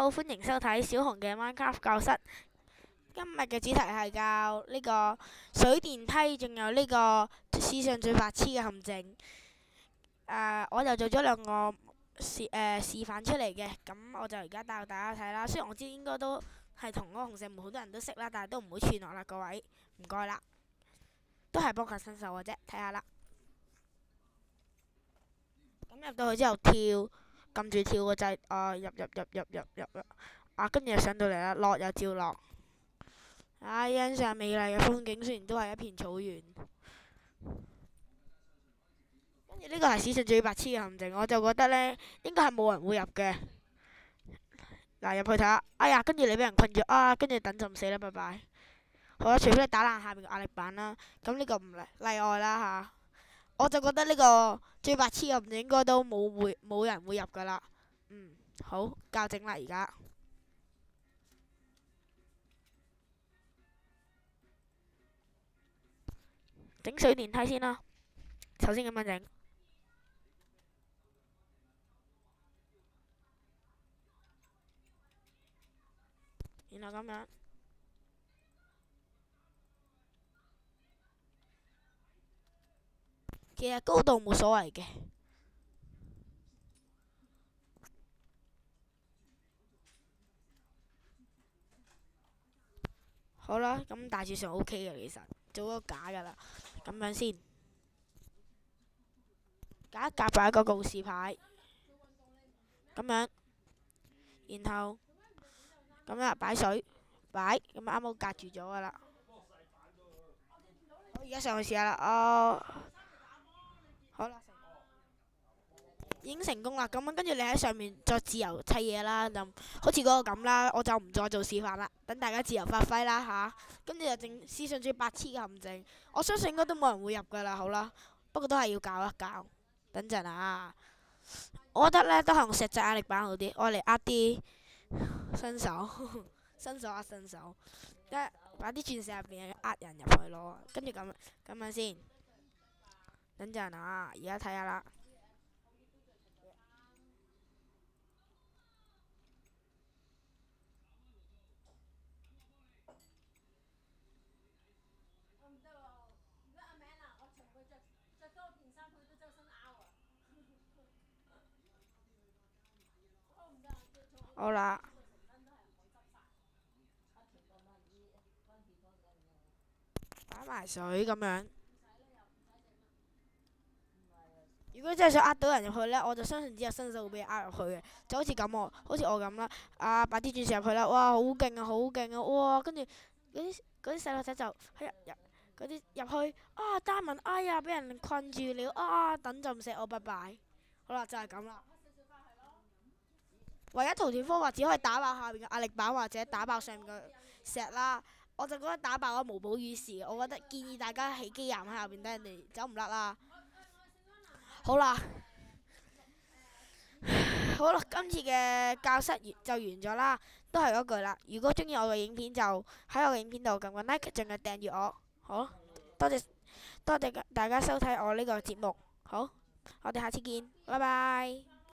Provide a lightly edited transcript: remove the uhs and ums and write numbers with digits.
好，歡迎收睇小紅嘅 Minecraft 教室。今日嘅主題係教呢個水電梯，仲有呢個史上最白痴嘅陷阱。我就做咗兩個示範出嚟嘅，咁我就而家帶大家睇啦。雖然我知應該都係同嗰個紅石門好多人都識啦，但係都唔好串落啦，各位，唔該啦，都係幫下新手嘅啫，睇下啦。咁入到去之後撳住跳個掣，入，跟住就上到嚟啦，落又照落。欣賞美麗嘅風景，雖然都係一片草原。跟住呢個係史上最白痴嘅陷阱，我就覺得呢應該係冇人會入嘅。嗱，入去睇下，哎呀，跟住你俾人困住跟住等就唔死啦，拜拜。好啦，除非你打爛下面嘅壓力板啦，咁呢個唔例外啦吓。我就覺得呢個最白痴嘅陷阱應該都冇人會入噶啦。好，校正啦而家。整水電梯先啦，首先咁樣整，然後咁樣，其實高度冇所謂嘅。好啦，咁大致上 OK 嘅，其實做咗假噶啦，咁樣先，夾一夾擺個告示牌，咁樣，然後咁樣擺水，咁啱好隔住咗噶啦。我而家上去試下啦，好啦，已經成功啦。咁跟住你喺上面再自由砌嘢啦，就好似嗰個咁啦。我就唔再做示範啦，等大家自由發揮啦吓。跟住就整史上最白痴嘅陷阱，我相信應該都冇人會入噶啦。好啦，不過都係要教一教。等陣啊，我覺得呢都係用石製壓力板好啲，我嚟呃啲新手，新手呃新手，擺啲鑽石入邊呃人入去咯。跟住咁樣先。等陣啊，而家睇下啦。好啦，擺埋水咁樣。如果真係想呃到人入去呢，我就相信只有新手會俾人呃入去嘅，就好似我咁啦。擺啲鑽石入去啦，哇，好勁啊，好勁啊，哇！跟住嗰啲細路仔就嗰啲入去單文，哎呀，俾人困住了等就唔死我，拜拜。好啦，就係咁啦。唯一逃脫方法只可以打爆下面嘅壓力板或者打爆上面嘅石啦。我就覺得打爆咗無補於事，我覺得建議大家起機岩喺下邊，等人哋走唔甩啦。好啦，今次嘅教室就完咗啦，都係嗰句啦。如果中意我嘅影片，就喺我嘅影片度撳個 like，仲有訂閱我。好，多謝大家收睇我呢個節目。好，我哋下次見，拜拜。